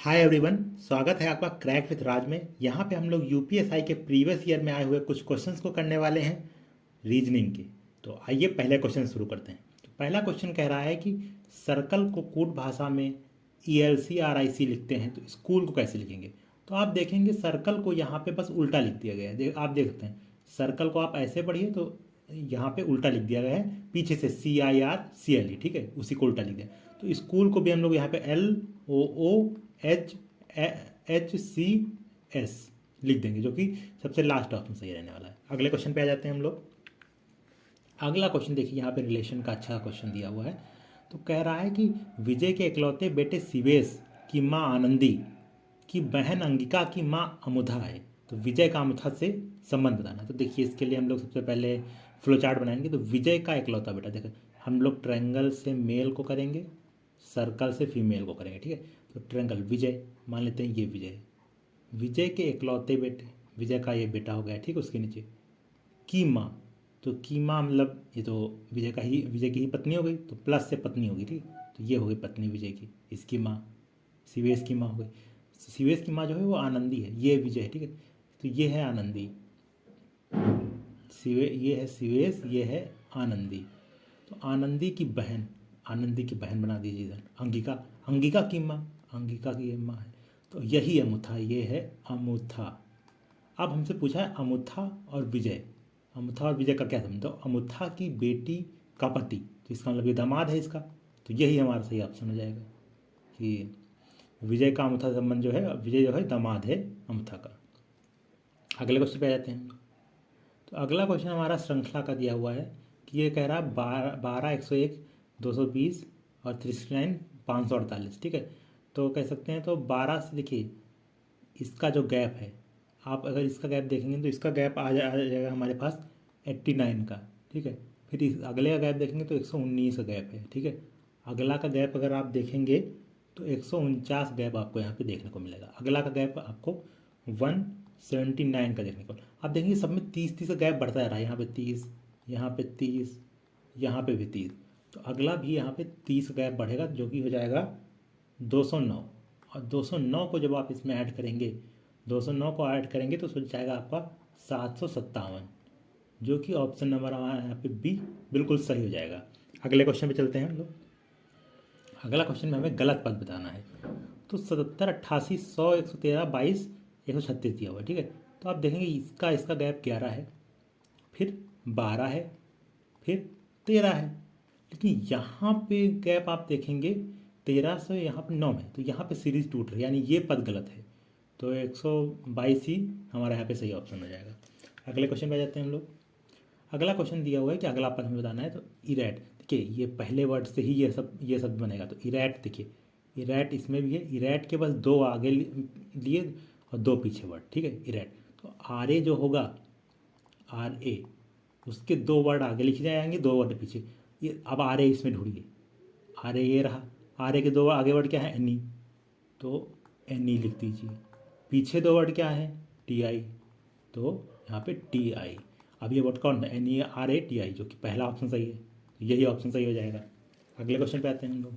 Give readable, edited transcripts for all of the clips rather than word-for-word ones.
Hi everyone, स्वागत है आपका क्रैक विथ राज में। यहाँ पे हम लोग यूपीएसआई के प्रीवियस ईयर में आए हुए कुछ क्वेश्चंस को करने वाले हैं रीजनिंग के। तो आइए पहले क्वेश्चन शुरू करते हैं। तो पहला क्वेश्चन कह रहा है कि सर्कल को कूट भाषा में ELCRIC लिखते हैं तो स्कूल को कैसे लिखेंगे। तो आप देखेंगे सर्कल को यहाँ पे बस उल्टा लिख दिया गया है। आप देख सकते हैं सर्कल को आप ऐसे पढ़िए तो यहाँ पे उल्टा लिख दिया गया है, पीछे से CIRCLE, ठीक है, उसी को उल्टा लिख दिया। तो स्कूल को भी हम लोग यहाँ पे LOOHHCS लिख देंगे, जो कि सबसे लास्ट ऑप्शन सही रहने वाला है। अगले क्वेश्चन पे आ जाते हैं हम लोग। अगला क्वेश्चन देखिए, यहाँ पे रिलेशन का अच्छा क्वेश्चन दिया हुआ है। तो कह रहा है कि विजय के इकलौते बेटे शिवेश की माँ आनंदी की बहन अंगिका की माँ अमुधा है। तो विजय का अमुधा से संबंध बताना। तो देखिए इसके लिए हम लोग सबसे पहले फ्लो चार्ट बनाएंगे। तो विजय का इकलौता बेटा, देखो हम लोग ट्रायंगल से मेल को करेंगे, सर्कल से फीमेल को करेंगे, ठीक है। तो ट्रायंगल विजय मान लेते हैं, ये विजय है। विजय के इकलौते बेटे, विजय का ये बेटा हो गया, ठीक। उसके नीचे की माँ, तो की माँ मतलब ये तो विजय की ही पत्नी हो गई, तो प्लस से पत्नी होगी, ठीक। तो ये हो गई पत्नी विजय की, इसकी माँ शिवेश की माँ हो गई। शिवेश की माँ जो है वो आनंदी है, ये विजय है, ठीक है। तो ये है आनंदी, ये है शिवेश, ये है आनंदी। तो आनंदी की बहन बना दीजिए इधर अंगिका, अंगिका की माँ, अंगिका की ये माँ है। तो यही अमुथा, ये है अमुथा। अब हमसे पूछा है अमुथा और विजय, अमुथा और विजय का क्या संबंध। तो अमुथा की बेटी का पति, तो इसका मतलब ये दामाद है इसका। तो यही हमारा सही ऑप्शन हो जाएगा कि विजय का अमुथा संबंध जो है, विजय जो है दामाद है अमुथा का। अगले क्वेश्चन पे आ जाते हैं। तो अगला क्वेश्चन हमारा श्रृंखला का दिया हुआ है कि ये कह रहा है 12, 101, 220 और 369, 548, ठीक है। तो कह सकते हैं तो 12 से देखिए इसका जो गैप है, आप अगर इसका गैप देखेंगे तो इसका गैप आ जाएगा हमारे पास 89 का, ठीक है। फिर इस अगले का गैप देखेंगे तो 119 का गैप है, ठीक है। अगला का गैप अगर आप देखेंगे तो 149 गैप आपको यहाँ पे देखने को मिलेगा। अगला का गैप आपको 179 का देखने को। आप देखेंगे सब में 30-30 का गैप बढ़ता जा रहा है, यहाँ पे 30, यहाँ पे 30, यहाँ पे भी 30। तो अगला भी यहाँ पे 30 का गैप बढ़ेगा, जो कि हो जाएगा 209। और 209 को जब आप इसमें ऐड करेंगे, 209 को ऐड करेंगे तो सोच जाएगा आपका 757, जो कि ऑप्शन नंबर हमारा यहाँ पे बी बिल्कुल सही हो जाएगा। अगले क्वेश्चन पे चलते हैं हम लोग। अगला क्वेश्चन में हमें गलत पद बताना है। तो 77, 88, 100, 113, 22, 136 दिया हुआ है, ठीक है। तो आप देखेंगे इसका इसका गैप 11 है, फिर 12 है, फिर 13 है। लेकिन यहाँ पे गैप आप देखेंगे 13 से यहाँ पे 9 है, तो यहाँ पे सीरीज टूट रही है, यानी ये पद गलत है। तो 122 ही हमारा यहाँ पे सही ऑप्शन हो जाएगा। अगले क्वेश्चन पे आ जाते हैं हम लोग। अगला क्वेश्चन दिया हुआ है कि अगला पद हमें बताना है। तो इरेट, देखिए ये पहले वर्ड से ही ये शब्द बनेगा। तो इरेट, देखिए इरेट इसमें भी है, इरेट के बस दो आगे लिए और दो पीछे वर्ड, ठीक है, इरेट। तो RA जो होगा, RA उसके दो वर्ड आगे लिखे जाएंगे, दो वर्ड पीछे। ये अब RA इसमें ढूंढिए, RA ये रहा, RA के दो आगे वर्ड क्या है, NE, तो NE लिख दीजिए। पीछे दो वर्ड क्या है, TI, तो यहाँ पे TI। अब ये वर्ड कौन है, NERATI, जो कि पहला ऑप्शन सही है, तो यही ऑप्शन सही हो जाएगा। अगले क्वेश्चन पे आते हैं हम लोग।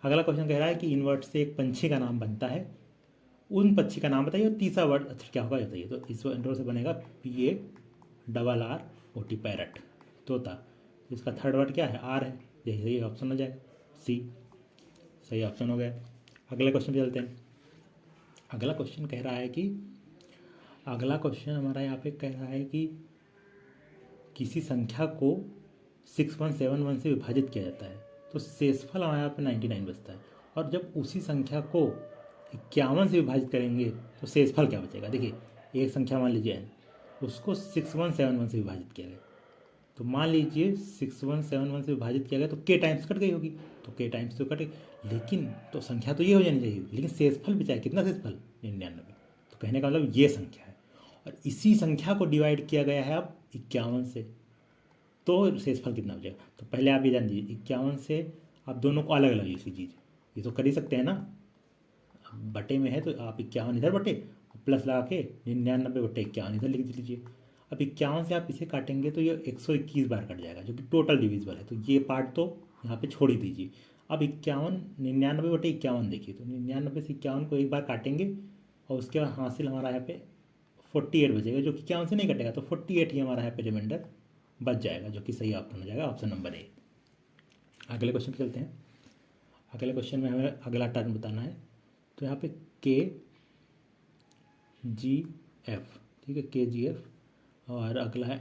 अगला क्वेश्चन कह रहा है कि इन वर्ड से एक पंछी का नाम बनता है, उन पक्षी का नाम बताइए और तीसरा वर्ड अच्छा क्या होगा बताइए। तो इस इंट्रो से बनेगा PARROT, पैरट, तोता। इसका थर्ड वर्ड क्या है, R है, यही सही ऑप्शन हो जाएगा, C सही ऑप्शन हो गया। अगले क्वेश्चन पे चलते हैं। अगला क्वेश्चन कह रहा है कि अगला क्वेश्चन हमारा यहाँ पे कह रहा है कि किसी संख्या को 6171 से विभाजित किया जाता है तो शेषफल हमारे यहाँ पे 99 बचता है, और जब उसी संख्या को 51 से विभाजित करेंगे तो शेषफल क्या बचेगा। देखिए एक संख्या मान लीजिए n, उसको 6171 से विभाजित किया गया, तो मान लीजिए 6171 से विभाजित किया गया तो k टाइम्स कट गई होगी, तो k टाइम्स तो कट गई, लेकिन तो संख्या तो ये हो जानी चाहिए, लेकिन शेषफल बचा है कितना, शेषफल 99। तो कहने का मतलब ये संख्या है, और इसी संख्या को डिवाइड किया गया है अब 51 से, तो शेषफल कितना बचेगा। तो पहले आप ये जान लीजिए 51 से आप दोनों को अलग अलग लिख लीजिए, ये तो कर ही सकते हैं ना। बटे में है तो आप 51 इधर बटे प्लस लगा के 99/51 इधर लिख लीजिए। अब 51 से आप इसे काटेंगे तो ये 121 बार कट जाएगा, जो कि टोटल डिविजिबल है, तो ये पार्ट तो यहाँ पे छोड़ ही दीजिए। अब 51 99/51 देखिए, तो 99 से 51 को एक बार काटेंगे और उसके बाद हासिल हमारा यहाँ पे 48 बचेगा, जो कि 51 से नहीं कटेगा, तो 48 ही हमारा यहाँ पे रिमाइंडर बच जाएगा, जो कि सही ऑप्शन हो जाएगा, ऑप्शन नंबर ए। अगले क्वेश्चन पे चलते हैं। अगले क्वेश्चन में हमें अगला टर्म बताना है। तो यहाँ पे KGF, ठीक है, KGF, और अगला है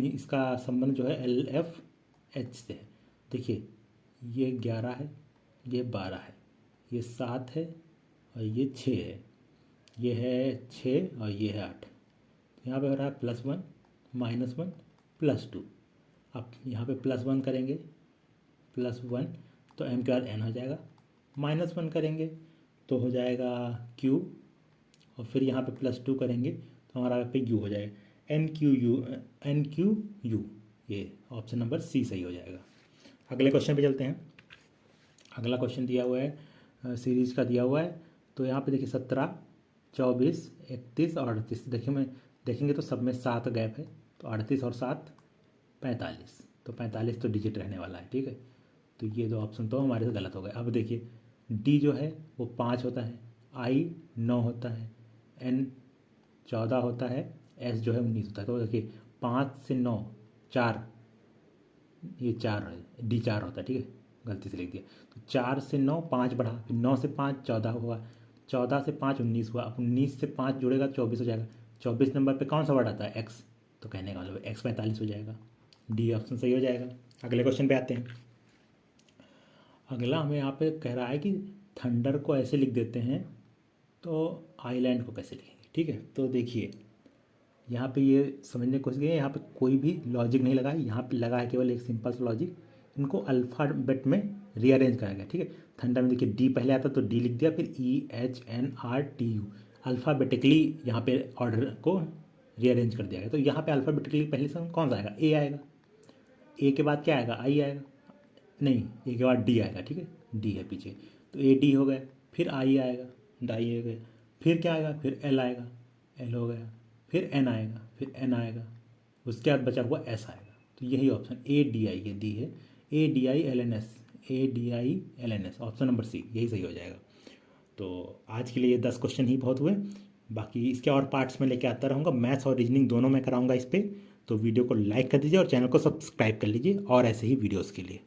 इसका संबंध जो है LFH से है। देखिए ये 11 है, ये 12 है, ये 7 है और ये 6 है, ये है 6 और ये है 8। तो यहाँ पे हो रहा है +1 -1 +2। अब यहाँ पे +1 करेंगे, +1 तो m के बाद n हो जाएगा, -1 करेंगे तो हो जाएगा q, और फिर यहाँ पे +2 करेंगे तो हमारा यहाँ पे u हो जाएगा, NQU। ये ऑप्शन नंबर सी सही हो जाएगा। अगले क्वेश्चन पे चलते हैं। अगला क्वेश्चन दिया हुआ है, सीरीज का दिया हुआ है। तो यहाँ पे देखिए 17, 24, 31 और 38। देखेंगे तो सब में 7 गैप है, तो 38 और 7 45। तो 45 तो डिजिट रहने वाला है, ठीक है। तो ये दो ऑप्शन तो हमारे से गलत हो गए। अब देखिए डी जो है वो 5 होता है, आई 9 होता है, एन 14 होता है, एस जो है 19 होता है। तो देखिए 5 से 9 4, ये 4 है, डी 4 होता है, ठीक है, गलती से लिख दिया। तो 4 से 9 5 बढ़ा, फिर 9 से 5 14 हुआ, 14 से 5 19 हुआ, अब 19 से 5 जुड़ेगा 24 हो जाएगा। 24 नंबर पे कौन सा वर्ड आता है? एक्स। तो कहने का मतलब एक्स 45 हो जाएगा, डी ऑप्शन सही हो जाएगा। अगले क्वेश्चन पे आते हैं। अगला हमें यहाँ पे कह रहा है कि थंडर को ऐसे लिख देते हैं तो आइलैंड को कैसे लिखेंगे, ठीक है। तो देखिए यहाँ पे ये समझने की कोशिश करिए, यहाँ पे कोई भी लॉजिक नहीं लगा है, यहाँ पे लगा है केवल एक सिंपल सा लॉजिक, इनको अल्फ़ाबेट में रीअरेंज करा गया, ठीक है। थंडर में देखिए डी पहले आता तो डी लिख दिया, फिर EHNRTU, अल्फ़ाबेटिकली यहाँ पे ऑर्डर को रीअरेंज कर दिया गया। तो यहाँ पे अल्फ़ाबेटिकली पहले से कौन सा आएगा? ए आएगा, ए के बाद क्या आएगा? आई आएगा, नहीं ए के बाद डी आएगा, ठीक है, डी है पीछे, तो ए डी हो गया, फिर आई आएगा, डाई हो गया, फिर क्या आएगा? फिर एल आएगा, एल हो गया, फिर एन आएगा, फिर एन आएगा, उसके बाद बचा हुआ एस आएगा। तो यही ऑप्शन ADI, ये डी है, ADILNS, ADILNS, option number C यही सही हो जाएगा। तो आज के लिए ये 10 क्वेश्चन ही बहुत हुए, बाकी इसके और पार्ट्स में लेके आता रहूँगा, मैथ्स और रीजनिंग दोनों में कराऊँगा इस पर। तो वीडियो को लाइक कर दीजिए और चैनल को सब्सक्राइब कर लीजिए और ऐसे ही वीडियोज़ के लिए।